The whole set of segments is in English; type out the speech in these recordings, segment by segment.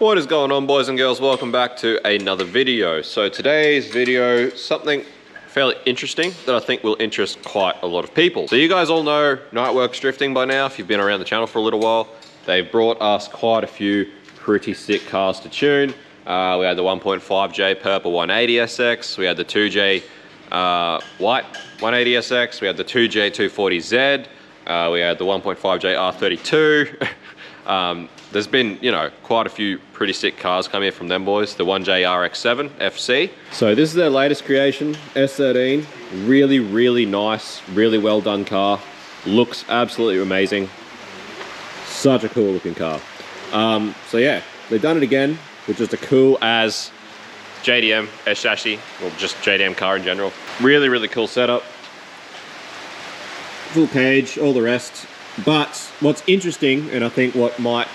What is going on, boys and girls? Welcome back to another video. So today's video, something fairly interesting that I think will interest quite a lot of people. So you guys all know Nightworks Drifting by now, if you've been around the channel for a little while. They've brought us quite a few pretty sick cars to tune. We had the 1.5J purple 180SX, we had the 2J white 180SX, we had the 2J-240Z, we had the 1.5J R32. There's been, you know, quite a few pretty sick cars come here from them boys. The 1J RX-7 FC. So this is their latest creation, S13. Really, really nice, really well done car. Looks absolutely amazing. Such a cool looking car. So yeah, they've done it again with just a cool as JDM S chassis, or just JDM car in general. Really, really cool setup. Full cage, all the rest. But what's interesting, and I think what might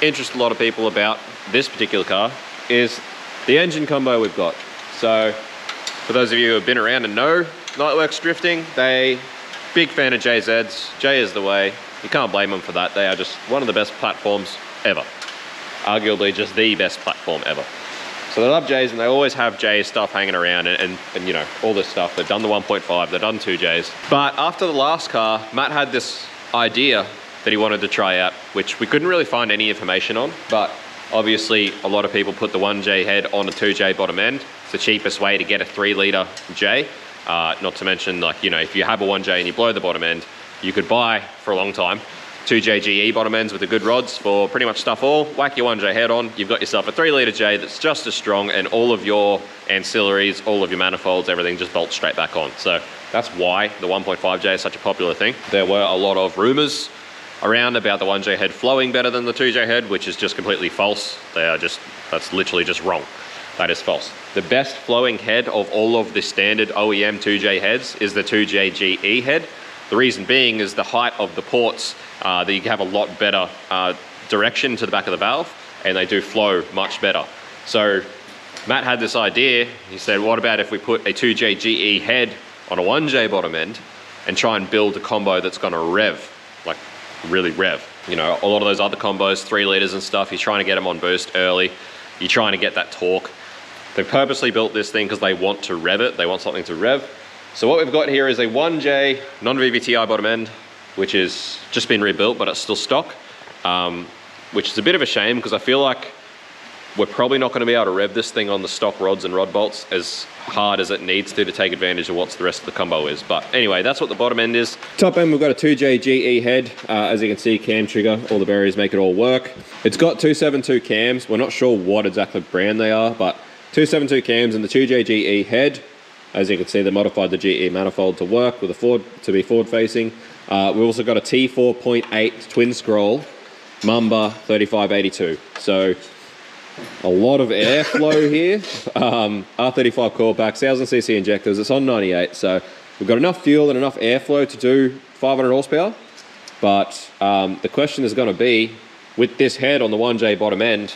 interest a lot of people about this particular car, is the engine combo we've got. So for those of you who have been around and know Nightworks Drifting, they big fan of JZs. J is the way. You can't blame them for that. They are just one of the best platforms ever. Arguably just the best platform ever. So they love J's and they always have J stuff hanging around and you know, all this stuff. They've done the 1.5, they've done 2Js. But after the last car, Matt had this idea that he wanted to try out, which we couldn't really find any information on, but obviously a lot of people put the 1J head on a 2J bottom end. It's the cheapest way to get a 3-litre J. Not to mention, like, you know, if you have a 1J and you blow the bottom end, you could buy for a long time 2JZ-GE bottom ends with the good rods for pretty much stuff all. Whack your 1J head on, you've got yourself a 3-litre J that's just as strong, and all of your ancillaries, all of your manifolds, everything just bolts straight back on. So that's why the 1.5J is such a popular thing. There were a lot of rumors around about the 1J head flowing better than the 2J head, which is just completely false. They are just, that's literally just wrong. That is false. The best flowing head of all of the standard OEM 2J heads is the 2JZ-GE head. The reason being is the height of the ports, that you have a lot better direction to the back of the valve, and they do flow much better. So Matt had this idea. He said, what about if we put a 2JZ-GE head on a 1J bottom end and try and build a combo that's gonna rev, like really rev. You know, a lot of those other combos, 3 litres and stuff, you're trying to get them on boost early. You're trying to get that torque. They purposely built this thing because they want to rev it. They want something to rev. So what we've got here is a 1J non-VVTi bottom end, which is just been rebuilt, but it's still stock, which is a bit of a shame because I feel like we're probably not going to be able to rev this thing on the stock rods and rod bolts as hard as it needs to take advantage of what the rest of the combo is. But anyway, that's what the bottom end is. Top end, we've got a 2JZ-GE head. As you can see, cam trigger, all the barriers make it all work. It's got 272 cams. We're not sure what exactly brand they are, but 272 cams and the 2JZ-GE head. As you can see, they modified the GE manifold to work with a forward, to be forward facing. We've also got a T4.8 twin scroll, Mamba 3582. So a lot of airflow here. R35 core pack, 1000cc injectors. It's on 98, so we've got enough fuel and enough airflow to do 500 horsepower. But the question is going to be, with this head on the 1J bottom end,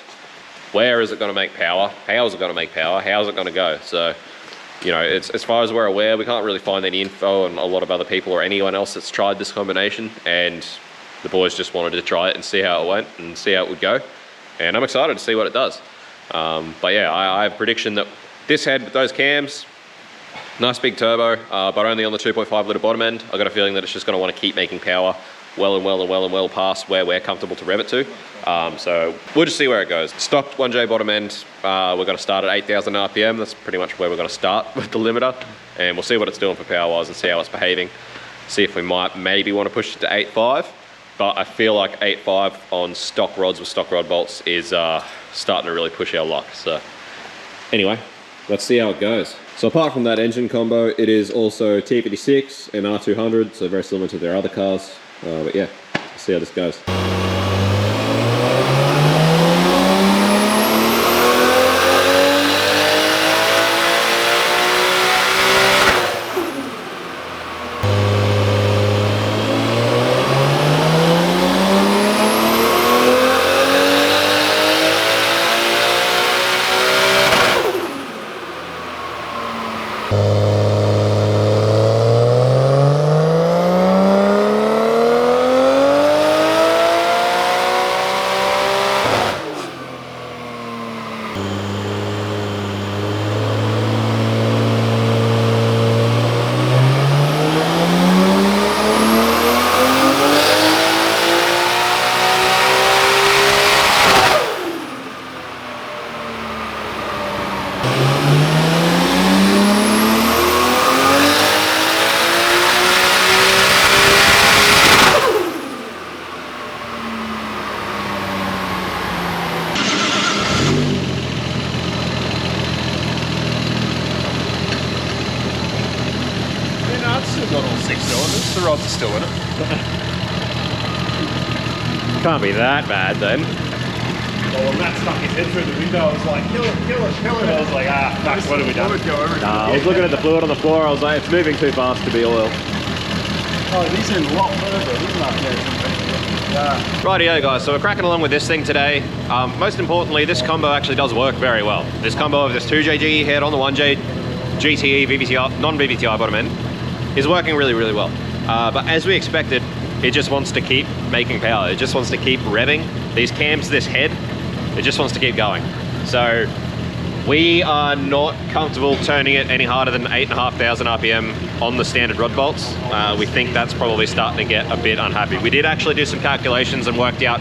where is it going to make power? How is it going to make power? How is it going to go? So, you know, it's, as far as we're aware, we can't really find any info on a lot of other people or anyone else that's tried this combination, and the boys just wanted to try it and see how it went and see how it would go. And I'm excited to see what it does. But yeah, I have a prediction that this head with those cams, nice big turbo, but only on the 2.5 litre bottom end. I've got a feeling that it's just going to want to keep making power well past where we're comfortable to rev it to. So we'll just see where it goes. Stocked 1J bottom end, we're going to start at 8,000 RPM. That's pretty much where we're going to start with the limiter. And we'll see what it's doing for power-wise and see how it's behaving. See if we might maybe want to push it to 8.5. But I feel like 8.5 on stock rods with stock rod bolts is starting to really push our luck. So anyway, let's see how it goes. So apart from that engine combo, it is also T56 and R200, so very similar to their other cars. But yeah, let's see how this goes. still in it. Can't be that bad then. Well, when Matt stuck his head through the window, I was like, kill it, kill it, kill it. I was like, ah, fuck, what have we done? Nah, I was looking at the fluid on the floor, I was like, it's moving too fast to be oil. Oh, these are a lot further, isn't that? Rightio guys, so we're cracking along with this thing today. Most importantly, this combo actually does work very well. This combo of this 2JZ-GE head on the 1JZ-GTE VVTI, non-VVTI bottom end is working really, really well. But as we expected, it just wants to keep making power. It just wants to keep revving. These cams, this head, it just wants to keep going. So we are not comfortable turning it any harder than 8,500 RPM on the standard rod bolts. We think that's probably starting to get a bit unhappy. We did actually do some calculations and worked out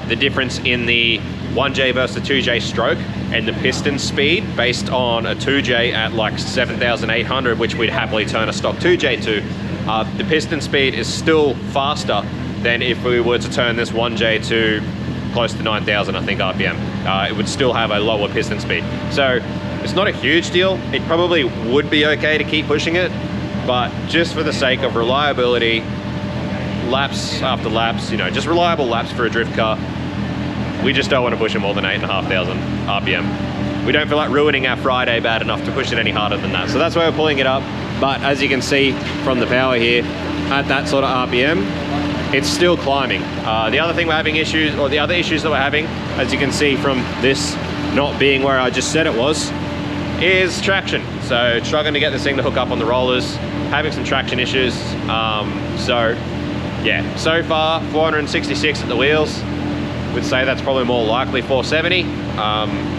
the difference in the 1J versus the 2J stroke and the piston speed based on a 2J at like 7,800, which we'd happily turn a stock 2J to. The piston speed is still faster than if we were to turn this 1J to close to 9,000, I think, RPM. It would still have a lower piston speed. So it's not a huge deal. It probably would be okay to keep pushing it, but just for the sake of reliability, laps after laps, you know, just reliable laps for a drift car, we just don't want to push it more than 8,500 RPM. We don't feel like ruining our Friday bad enough to push it any harder than that. So that's why we're pulling it up. But as you can see from the power here, at that sort of RPM, it's still climbing. The other thing we're having issues, or the other issues that we're having, as you can see from this not being where I just said it was, is traction. So struggling to get this thing to hook up on the rollers, having some traction issues. So yeah, so far 466 at the wheels. Would say that's probably more likely 470,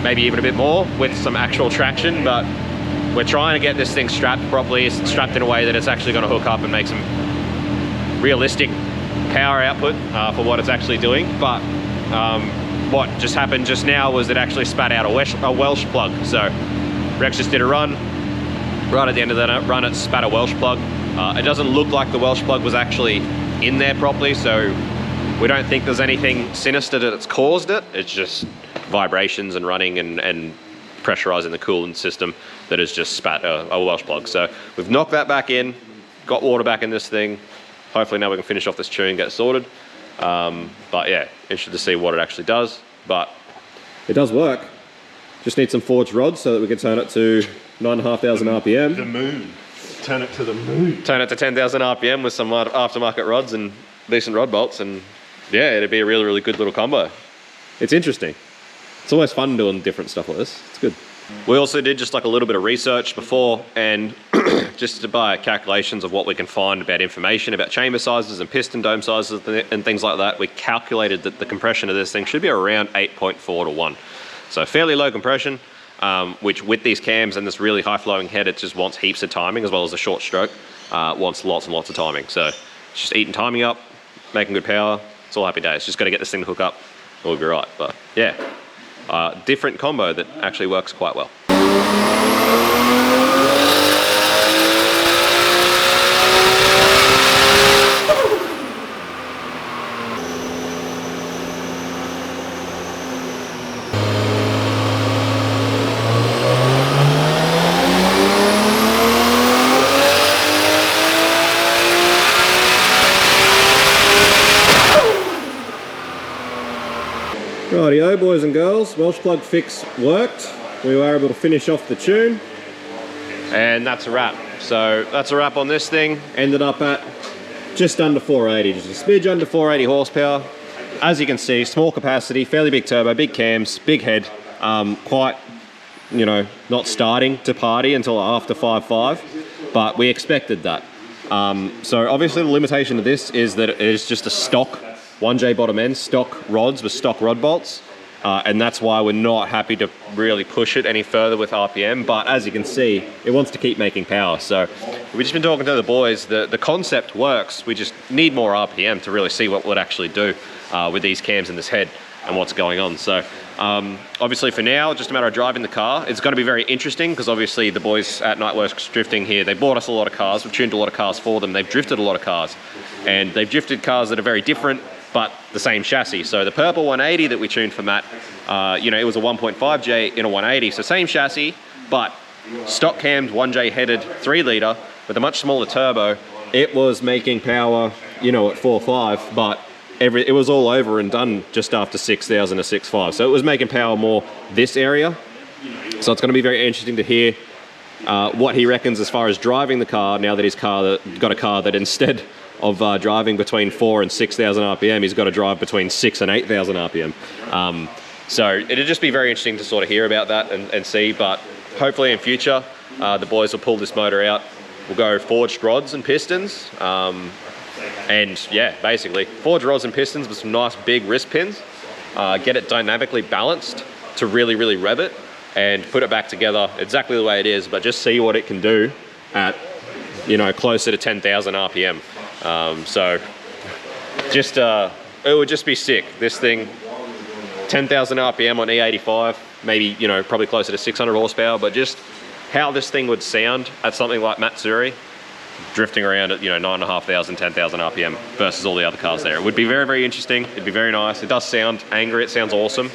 maybe even a bit more with some actual traction, but we're trying to get this thing strapped properly, strapped in a way that it's actually going to hook up and make some realistic power output for what it's actually doing. But what just happened just now was it actually spat out a Welsh plug. So Rex just did a run. Right at the end of that run, it spat a Welsh plug. It doesn't look like the Welsh plug was actually in there properly, so we don't think there's anything sinister that's caused it. It's just vibrations and running and pressurizing the coolant system that has just spat a Welsh plug. So we've knocked that back in, got water back in this thing. Hopefully now we can finish off this tune, get it sorted. But yeah, interested to see what it actually does. But it does work. Just need some forged rods so that we can turn it to 9,500 RPM. The moon. Turn it to the moon. Turn it to 10,000 RPM with some aftermarket rods and decent rod bolts, and yeah, it'd be a really, really good little combo. It's interesting. It's always fun doing different stuff like this. It's good. We also did just like a little bit of research before, and just by calculations of what we can find about information about chamber sizes and piston dome sizes and things like that, we calculated that the compression of this thing should be around 8.4 to 1. So fairly low compression, which with these cams and this really high flowing head, it just wants heaps of timing as well as a short stroke. Wants lots and lots of timing. So it's just eating timing up, making good power. It's all happy days. Just got to get this thing to hook up and we'll be right. But yeah, different combo that actually works quite well. Rightio, boys and girls, Welsh plug fix worked. We were able to finish off the tune, and that's a wrap. So that's a wrap on this thing. Ended up at just under 480, just a smidge under 480 horsepower. As you can see, small capacity, fairly big turbo, big cams, big head. Quite, you know, not starting to party until after 5.5, but we expected that. So obviously the limitation of this is that it is just a stock 1J bottom end, stock rods with stock rod bolts, and that's why we're not happy to really push it any further with RPM. But as you can see, it wants to keep making power. So we've just been talking to the boys. The concept works. We just need more RPM to really see what it would actually do with these cams in this head and what's going on. So obviously for now, just a matter of driving the car. It's going to be very interesting because obviously the boys at Nightworks Drifting here, they bought us a lot of cars. We've tuned a lot of cars for them. They've drifted a lot of cars, and they've drifted cars that are very different, but the same chassis. So the purple 180 that we tuned for Matt, you know, it was a 1.5J in a 180, so same chassis, but stock cams, 1J headed 3 litre with a much smaller turbo it was making power, you know, at 4.5, but it was all over and done just after 6,000 to 6.5. So it was making power more this area. So it's going to be very interesting to hear what he reckons as far as driving the car, now that he's got a car that instead of driving between 4,000 and 6,000 RPM, he's got to drive between 6,000 and 8,000 RPM. So it'd just be very interesting to sort of hear about that and see, but hopefully in future, the boys will pull this motor out. We'll go forged rods and pistons, and yeah, basically forged rods and pistons with some nice big wrist pins, get it dynamically balanced to really, really rev it and put it back together exactly the way it is, but just see what it can do at, you know, closer to 10,000 RPM. So just, it would just be sick. This thing, 10,000 RPM on E85, maybe, you know, probably closer to 600 horsepower, but just how this thing would sound at something like Matsuri, drifting around at, you know, 9,500, 10,000 RPM versus all the other cars there. It would be very, very interesting. It'd be very nice. It does sound angry. It sounds awesome.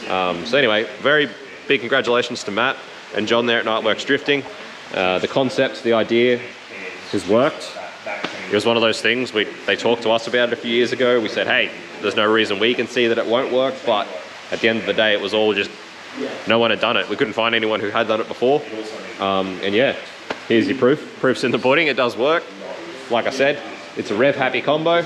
So anyway, very big congratulations to Matt and John there at Nightworks Drifting. The concept, the idea has worked. It was one of those things, they talked to us about it a few years ago. We said, hey, there's no reason we can see that it won't work, but at the end of the day, it was all just, no one had done it. We couldn't find anyone who had done it before. And yeah, here's your proof. Proof's in the pudding, it does work. Like I said, it's a rev-happy combo.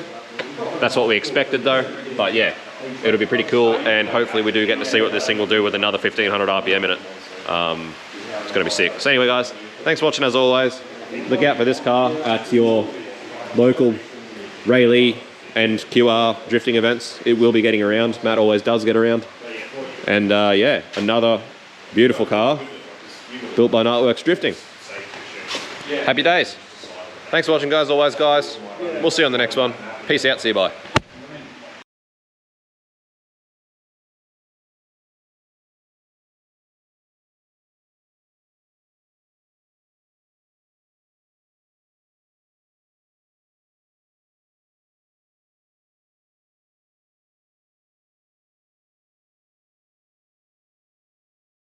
That's what we expected though, but yeah, it'll be pretty cool, and hopefully we do get to see what this thing will do with another 1,500 RPM in it. It's gonna be sick. So anyway guys, thanks for watching as always. Look out for this car at your local Rayleigh and QR drifting events. It will be getting around. Matt always does get around. And yeah, another beautiful car built by Nightworks Drifting. Happy days. Thanks for watching guys, always guys. We'll see you on the next one. Peace out, see you, bye.